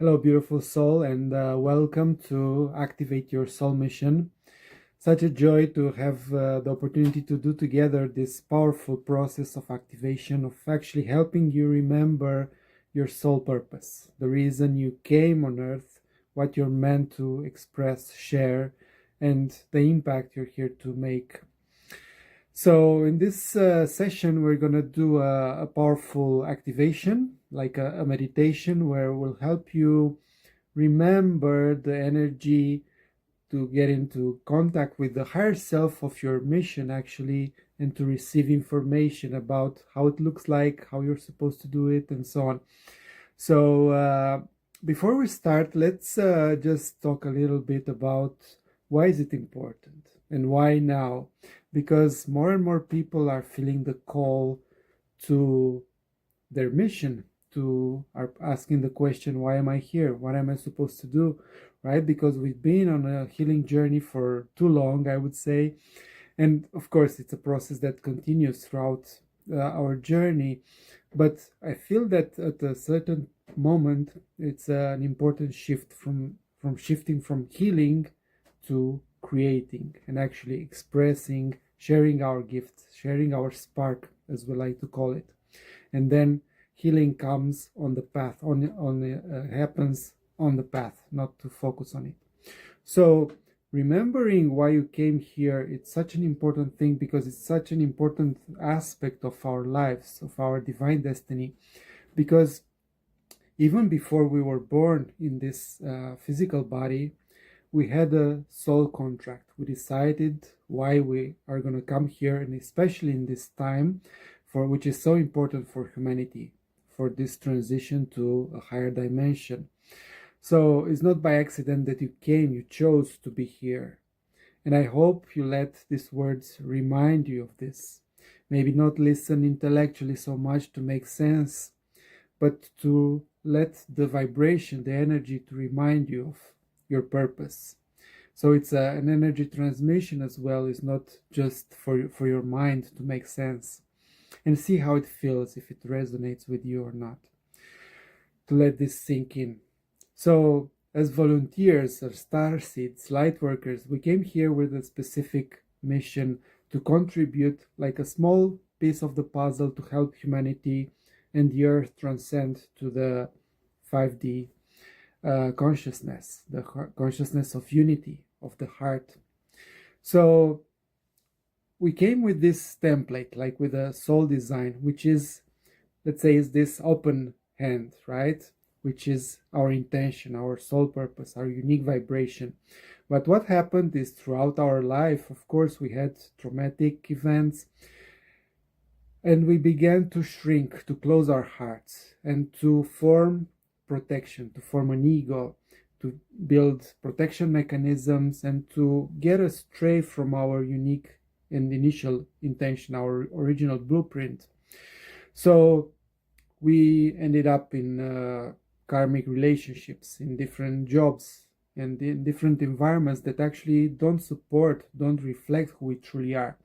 Hello, beautiful soul, and welcome to Activate Your Soul Mission. Such a joy to have the opportunity to do together this powerful process of activation, of actually helping you remember your soul purpose, the reason you came on earth, what you're meant to express, share, and the impact you're here to make. So in this session, we're going to do a powerful activation, like a meditation where we'll help you remember the energy to get into contact with the higher self of your mission, actually, and to receive information about how it looks like, how you're supposed to do it, and so on. So before we start, let's just talk a little bit about why is it important and why now? Because more and more people are feeling the call to their mission, are asking the question, why am I here? What am I supposed to do? Right? Because we've been on a healing journey for too long, I would say. And of course, it's a process that continues throughout our journey. But I feel that at a certain moment, it's an important shift from shifting from healing to creating and actually expressing, sharing our gifts, sharing our spark, as we like to call it. And then healing comes on the path, happens on the path, not to focus on it. So remembering why you came here, it's such an important thing because it's such an important aspect of our lives, of our divine destiny. Because even before we were born in this physical body, we had a soul contract. We decided why we are going to come here, and especially in this time, for which is so important for humanity, for this transition to a higher dimension. So it's not by accident that you came, you chose to be here. And I hope you let these words remind you of this. Maybe not listen intellectually so much to make sense, but to let the vibration, the energy to remind you of your purpose. So it's an energy transmission as well. It's not just for your mind to make sense. And see how it feels, if it resonates with you or not. To let this sink in. So as volunteers or starseeds, light workers, we came here with a specific mission to contribute like a small piece of the puzzle to help humanity and the earth transcend to the 5D consciousness, the consciousness of unity, of the heart. So we came with this template, like with a soul design, which is, let's say, is this open hand, right? Which is our intention, our soul purpose, our unique vibration. But what happened is throughout our life, of course, we had traumatic events, and we began to shrink, to close our hearts, and to form protection, to form an ego, to build protection mechanisms, and to get astray from our unique and initial intention, our original blueprint. So we ended up in karmic relationships, in different jobs, and in different environments that actually don't support, don't reflect who we truly are.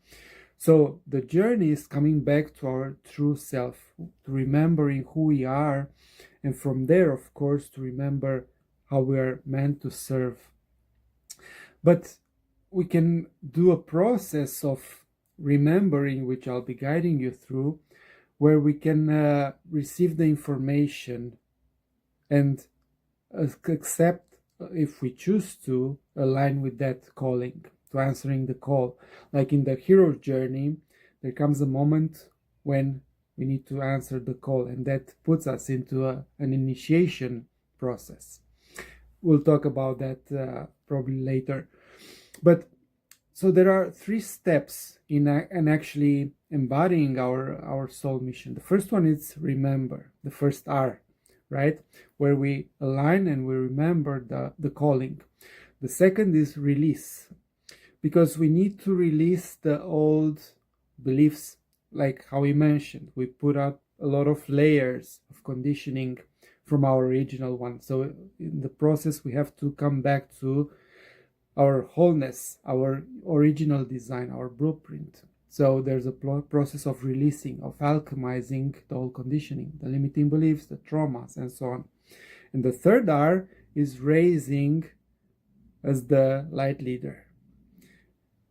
So the journey is coming back to our true self, to remembering who we are, and from there, of course, to remember how we are meant to serve. But we can do a process of remembering, which I'll be guiding you through, where we can receive the information and accept, if we choose to, align with that calling, to answering the call. Like in the hero's journey, there comes a moment when we need to answer the call, and that puts us into an initiation process. We'll talk about that probably later. But so there are 3 steps in actually embodying our soul mission. The first one is remember, the first R, right? Where we align and we remember the calling. The second is release, because we need to release the old beliefs, like how we mentioned. We put out a lot of layers of conditioning from our original one. So in the process, we have to come back to our wholeness, our original design, our blueprint. So there's a process of releasing, of alchemizing the old conditioning, the limiting beliefs, the traumas, and so on. And the third R is raising as the light leader,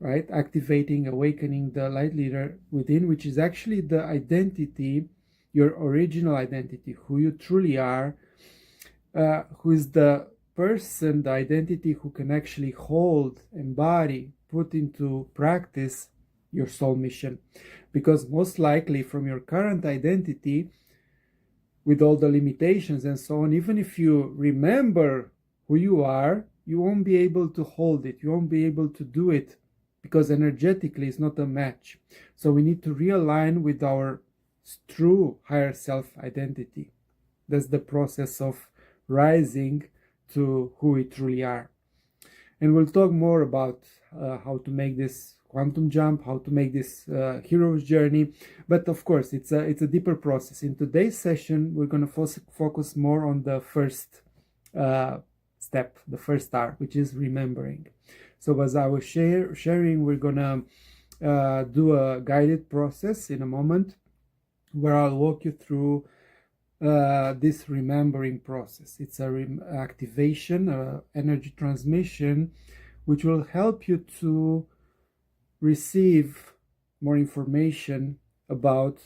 right? Activating, awakening the light leader within, which is actually the identity, your original identity, who you truly are, who is the person, the identity who can actually hold, embody, put into practice your soul mission. Because most likely from your current identity, with all the limitations and so on, even if you remember who you are, you won't be able to hold it. You won't be able to do it because energetically it's not a match. So we need to realign with our true higher self identity. That's the process of rising to who we truly are. And we'll talk more about how to make this quantum jump, how to make this hero's journey. But of course, it's a deeper process. In today's session, we're going to focus more on the first step, the first R, which is remembering. So as I was sharing, we're going to do a guided process in a moment where I'll walk you through this remembering process. It's a activation, energy transmission, which will help you to receive more information about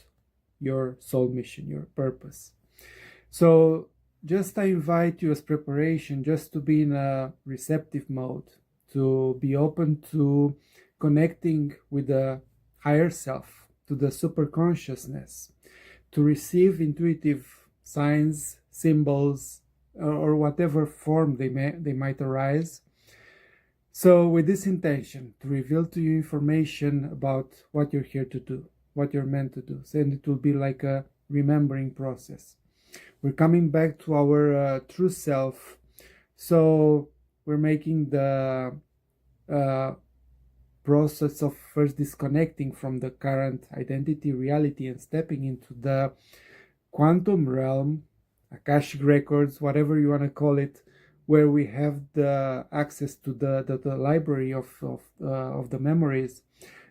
your soul mission, your purpose. So just I invite you as preparation just to be in a receptive mode, to be open to connecting with the higher self, to the super consciousness, to receive intuitive signs, symbols, or whatever form they might arise. So with this intention, to reveal to you information about what you're here to do, what you're meant to do. So, and it will be like a remembering process. We're coming back to our true self. So we're making the process of first disconnecting from the current identity, reality, and stepping into the quantum realm, Akashic records, whatever you want to call it, where we have the access to the library of the memories.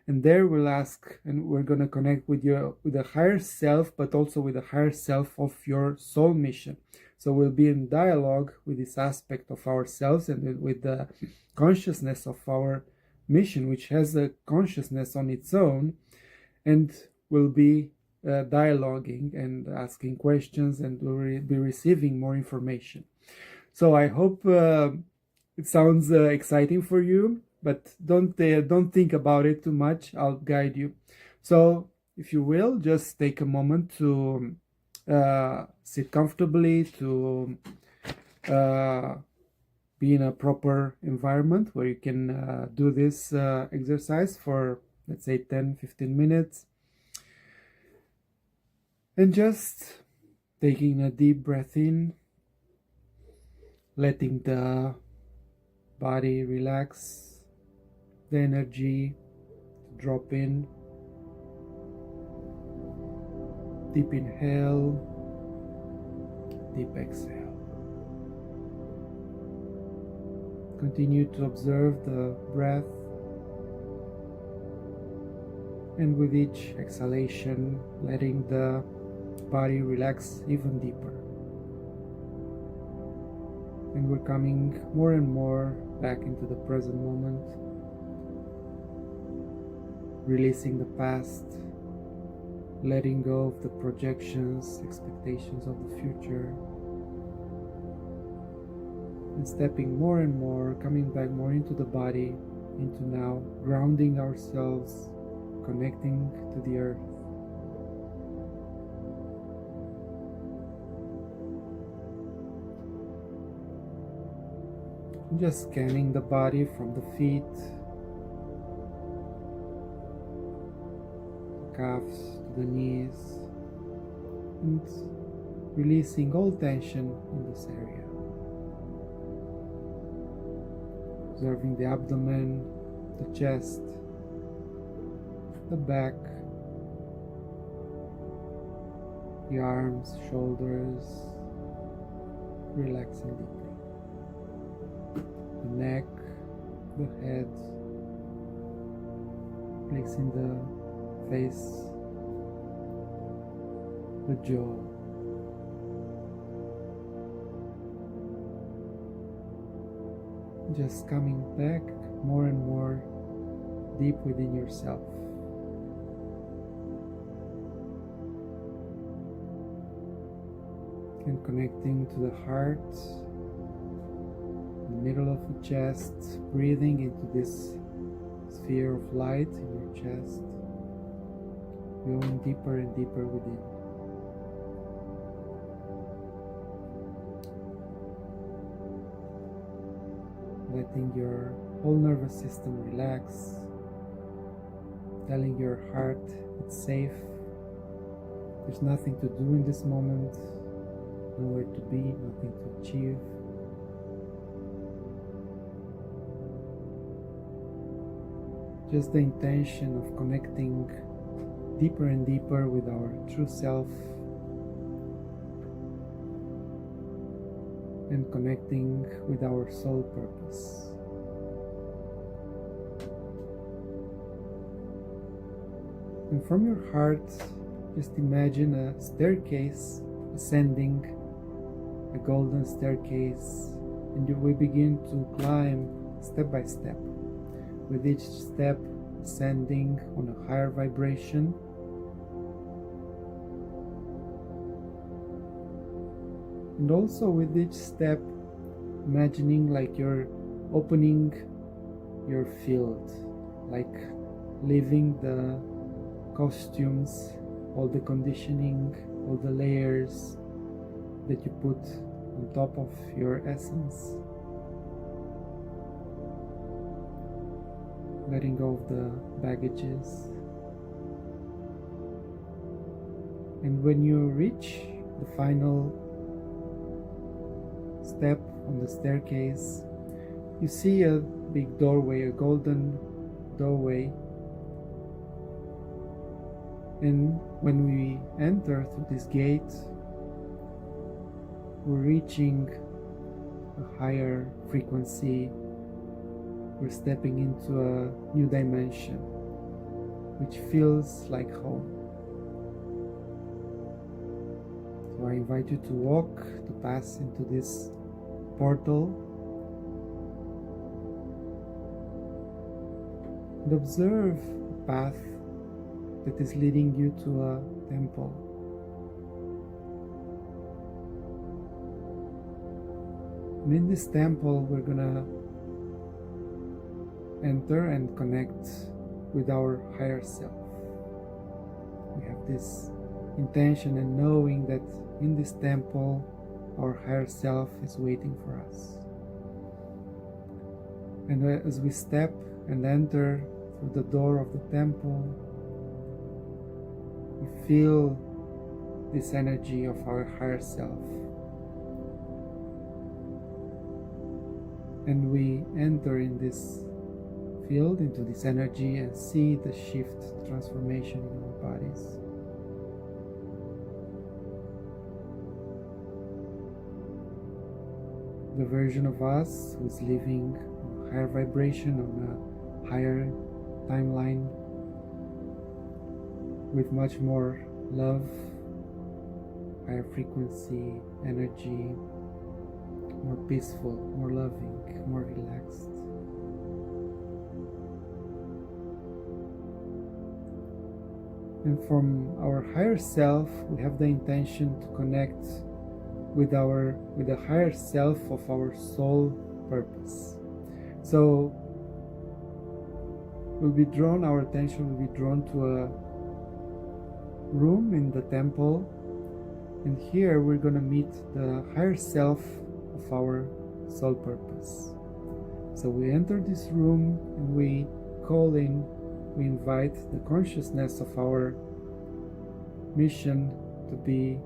And there we'll ask, and we're going to connect with the higher self, but also with the higher self of your soul mission. So we'll be in dialogue with this aspect of ourselves and with the consciousness of our mission, which has a consciousness on its own, and we'll be dialoguing and asking questions, and we'll be receiving more information. So I hope it sounds exciting for you, but don't think about it too much. I'll guide you. So if you will, just take a moment to sit comfortably, to be in a proper environment where you can do this exercise for, let's say, 10-15 minutes. And just taking a deep breath in, letting the body relax, the energy drop in. Deep inhale, deep exhale. Continue to observe the breath, and with each exhalation, letting the body relax even deeper. And we're coming more and more back into the present moment, releasing the past, letting go of the projections, expectations of the future, and stepping more and more, coming back more into the body, into now, grounding ourselves, connecting to the earth. Just scanning the body from the feet, the calves to the knees, and releasing all tension in this area. Observing the abdomen, the chest, the back, the arms, shoulders, relaxing deeply. The neck, the head, placing the face, the jaw, just coming back more and more deep within yourself. And connecting to the heart, in the middle of the chest, breathing into this sphere of light in your chest, going deeper and deeper within. Letting your whole nervous system relax, telling your heart it's safe, there's nothing to do in this moment, nowhere to be, nothing to achieve. Just the intention of connecting deeper and deeper with our true self and connecting with our soul purpose. And from your heart, just imagine a staircase ascending, a golden staircase, and we begin to climb step by step, with each step ascending on a higher vibration. And also with each step, imagining like you're opening your field, like leaving the costumes, all the conditioning, all the layers that you put on top of your essence. Letting go of the baggages. And when you reach the final step on the staircase, you see a big doorway, a golden doorway. And when we enter through this gate, we're reaching a higher frequency. We're stepping into a new dimension, which feels like home. So I invite you to walk, to pass into this portal, and observe the path that is leading you to a temple. And in this temple, we're gonna enter and connect with our higher self. We have this intention and knowing that in this temple, our higher self is waiting for us. And as we step and enter through the door of the temple, we feel this energy of our higher self. And we enter in this field, into this energy, and see the shift, the transformation in our bodies. The version of us who is living on a higher vibration, on a higher timeline, with much more love, higher frequency, energy, more peaceful, more loving, more relaxed. And from our higher self, we have the intention to connect with the higher self of our soul purpose. So our attention will be drawn to a room in the temple, and here we're going to meet the higher self of our soul purpose. So we enter this room and we invite the consciousness of our mission to be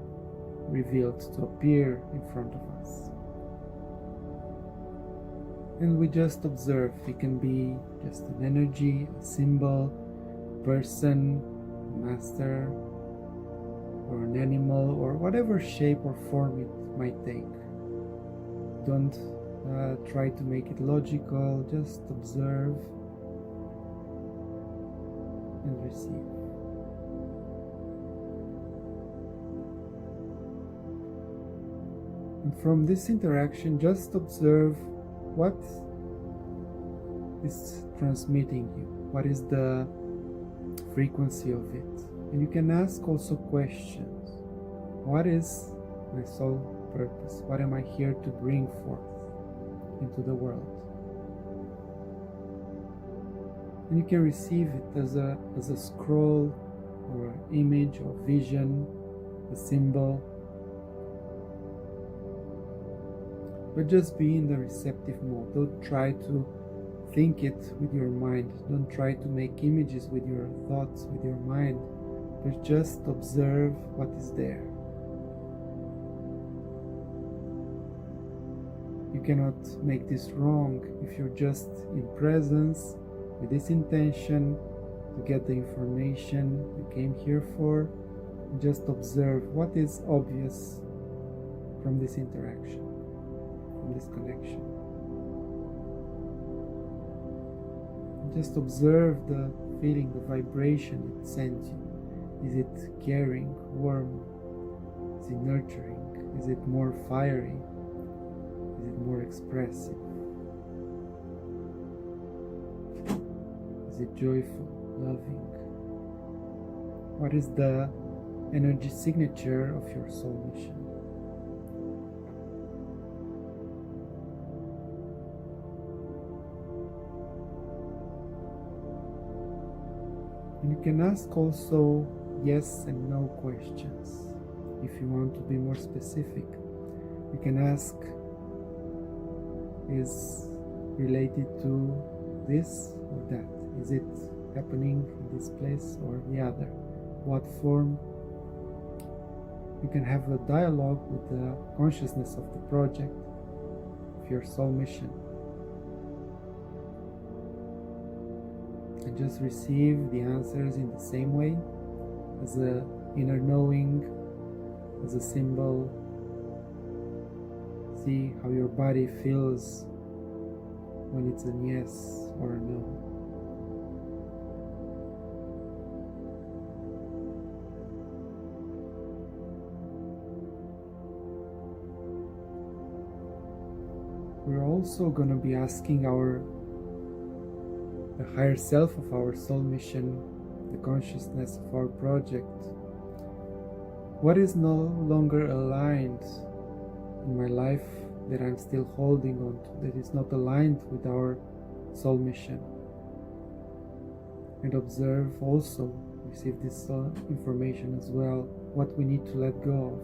revealed, to appear in front of us. And we just observe. It can be just an energy, a symbol, a person, a master, or an animal, or whatever shape or form it might take. Don't try to make it logical, just observe and receive. And from this interaction, just observe what is transmitting you? What is the frequency of it? And you can ask also questions. What is my soul purpose? What am I here to bring forth into the world? And you can receive it as a scroll or image or vision, a symbol. But just be in the receptive mode. Don't try to think it with your mind. Don't try to make images with your thoughts, with your mind. But just observe what is there. You cannot make this wrong if you're just in presence with this intention to get the information you came here for. Just observe what is obvious from this interaction, from this connection. Just observe the feeling, the vibration it sends you. Is it caring, warm? Is it nurturing? Is it more fiery? Is it more expressive? Is it joyful, loving? What is the energy signature of your soul mission? And you can ask also yes and no questions. If you want to be more specific, you can ask, is related to this or that? Is it happening in this place or the other? What form? You can have a dialogue with the consciousness of the project, of your soul mission. And just receive the answers in the same way, as an inner knowing, as a symbol. See how your body feels when it's a yes or a no. We're also going to be asking the higher self of our soul mission, the consciousness of our project, what is no longer aligned in my life that I'm still holding on to, that is not aligned with our soul mission. And observe also, receive this information as well, what we need to let go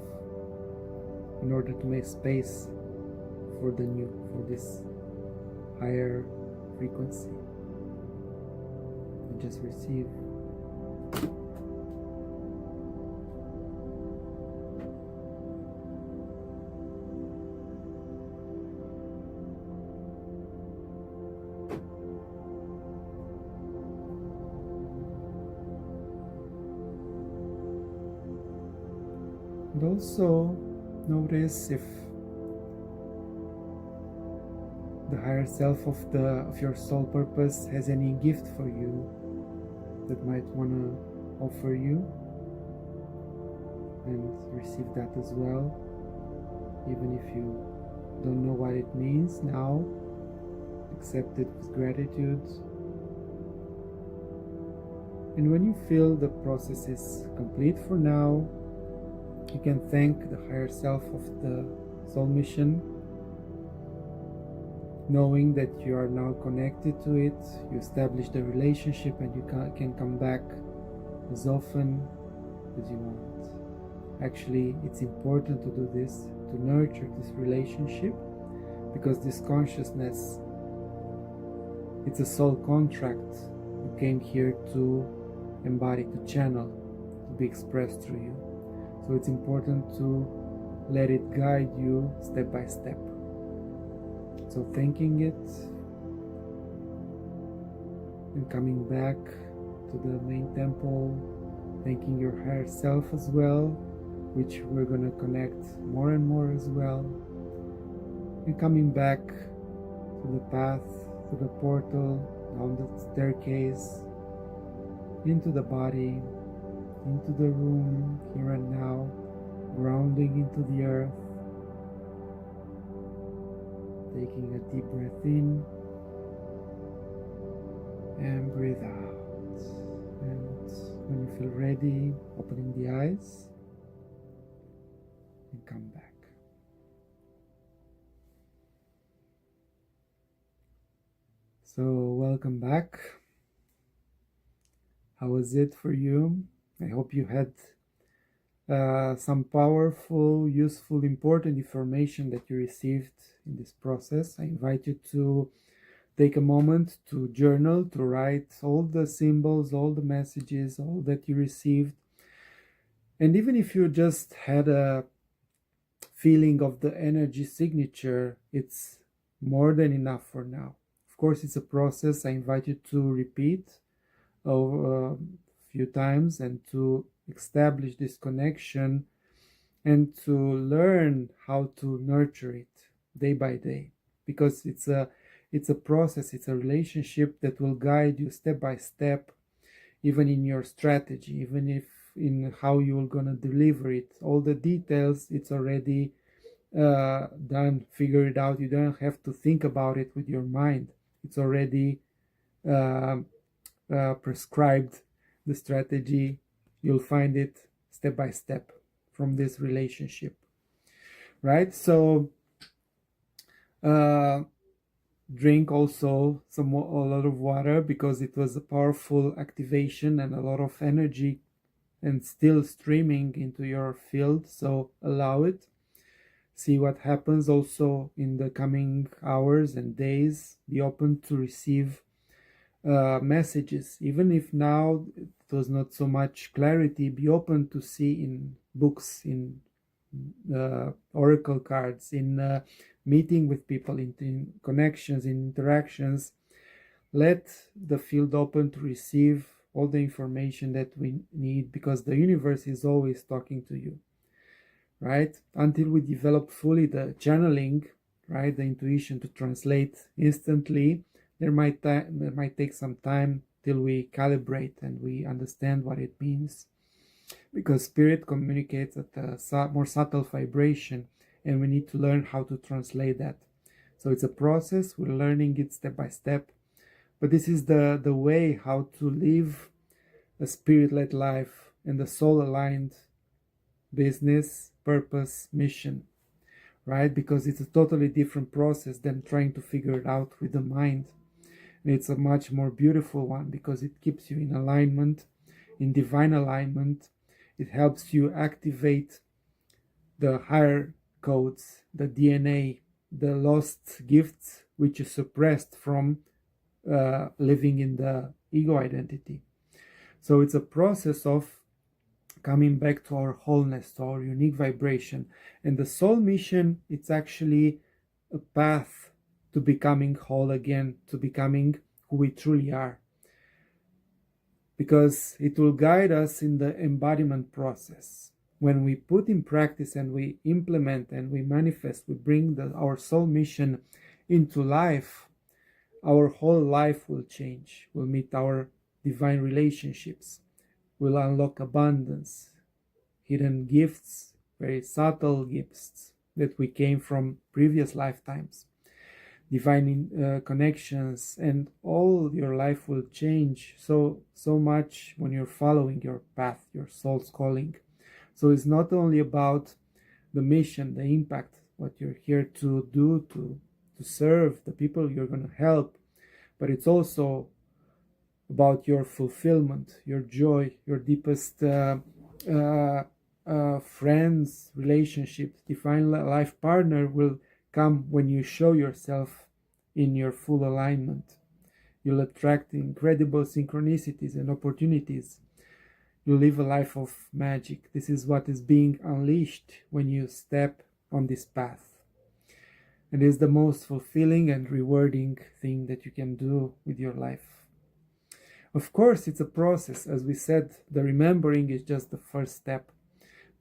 of in order to make space for the new, for this higher frequency. And just receive. And also notice if the higher self of your soul purpose has any gift for you that might want to offer you, and receive that as well, even if you don't know what it means now. Accept it with gratitude. And when you feel the process is complete for now, you can thank the higher self of the soul mission, knowing that you are now connected to it, you establish the relationship, and you can come back as often as you want. Actually, it's important to do this, to nurture this relationship, because this consciousness, it's a soul contract you came here to embody, to channel, to be expressed through you. So it's important to let it guide you step by step. So thanking it and coming back to the main temple, thanking your higher self as well, which we're going to connect more and more as well, and coming back to the path, to the portal, down the staircase, into the body, into the room, here and now, grounding into the earth, taking a deep breath in and breathe out. And when you feel ready, opening the eyes and come back. So, welcome back. How was it for you? I hope you had some powerful, useful, important information that you received in this process. I invite you to take a moment to journal, to write all the symbols, all the messages, all that you received. And even if you just had a feeling of the energy signature, it's more than enough for now. Of course, it's a process. I invite you to repeat a few times and to establish this connection and to learn how to nurture it day by day, because it's a process, it's a relationship that will guide you step by step, even in your strategy, even if in how you're going to deliver it. All the details, it's already done, figure it out. You don't have to think about it with your mind. It's already uh, prescribed, the strategy. You'll find it step by step from this relationship, right? So drink also a lot of water, because it was a powerful activation and a lot of energy and still streaming into your field. So allow it, see what happens. Also in the coming hours and days, be open to receive messages, even if now it was not so much clarity. Be open to see in books, in oracle cards, in meeting with people, in connections, in interactions. Let the field open to receive all the information that we need, because the universe is always talking to you, right? Until we develop fully the channeling, right, the intuition to translate instantly, there might take some time till we calibrate and we understand what it means, because spirit communicates at a more subtle vibration, and we need to learn how to translate that. So it's a process. We're learning it step by step, but this is the way how to live a spirit-led life and a soul-aligned business, purpose, mission, right? Because it's a totally different process than trying to figure it out with the mind. And it's a much more beautiful one, because it keeps you in alignment, in divine alignment. It helps you activate the higher codes, the DNA, the lost gifts which is suppressed from living in the ego identity. So it's a process of coming back to our wholeness, to our unique vibration. And the soul mission, it's actually a path to becoming whole again, to becoming who we truly are, because it will guide us in the embodiment process. When we put in practice and we implement and we manifest, we bring our soul mission into life, our whole life will change. We'll meet our divine relationships. We'll unlock abundance, hidden gifts, very subtle gifts that we came from previous lifetimes, divine connections, and all your life will change so much when you're following your path, your soul's calling. So it's not only about the mission, the impact, what you're here to do, to serve the people you're going to help, but it's also about your fulfillment, your joy, your deepest friends, relationships. Divine life partner will come when you show yourself in your full alignment. You'll attract incredible synchronicities and opportunities. You live a life of magic. This is what is being unleashed when you step on this path. And it's the most fulfilling and rewarding thing that you can do with your life. Of course, it's a process. As we said, the remembering is just the first step.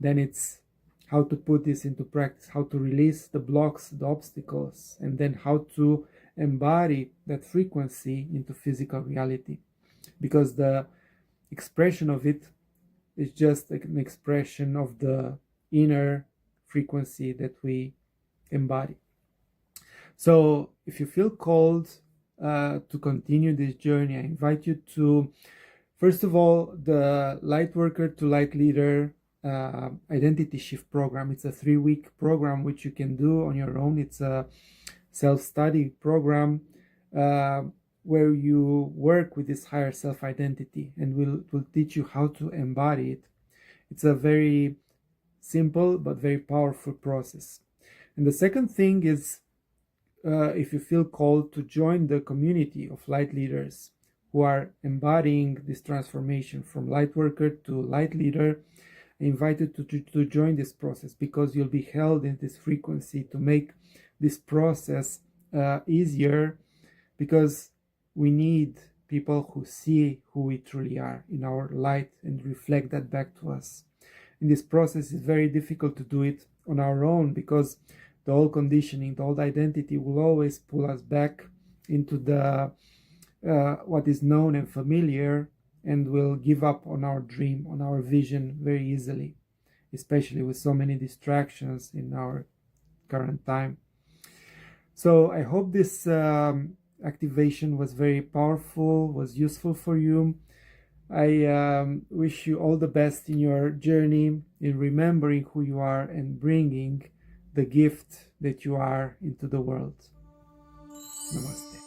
Then it's how to put this into practice, how to release the blocks, the obstacles, and then how to embody that frequency into physical reality. Because the expression of it is just an expression of the inner frequency that we embody. So if you feel called, to continue this journey, I invite you to, first of all, the Light Worker to Light Leader Identity Shift program. It's a 3-week program which you can do on your own. It's a self-study program where you work with this higher self-identity, and will teach you how to embody it. It's a very simple but very powerful process. And the second thing is, if you feel called to join the community of light leaders who are embodying this transformation from light worker to light leader, I invite you to join this process, because you'll be held in this frequency to make this process easier, because we need people who see who we truly are in our light and reflect that back to us. In this process, it's very difficult to do it on our own, because the old conditioning, the old identity will always pull us back into the what is known and familiar, and will give up on our dream, on our vision very easily, especially with so many distractions in our current time. So I hope this activation was very powerful, was useful for you. I wish you all the best in your journey, in remembering who you are and bringing the gift that you are into the world. Namaste.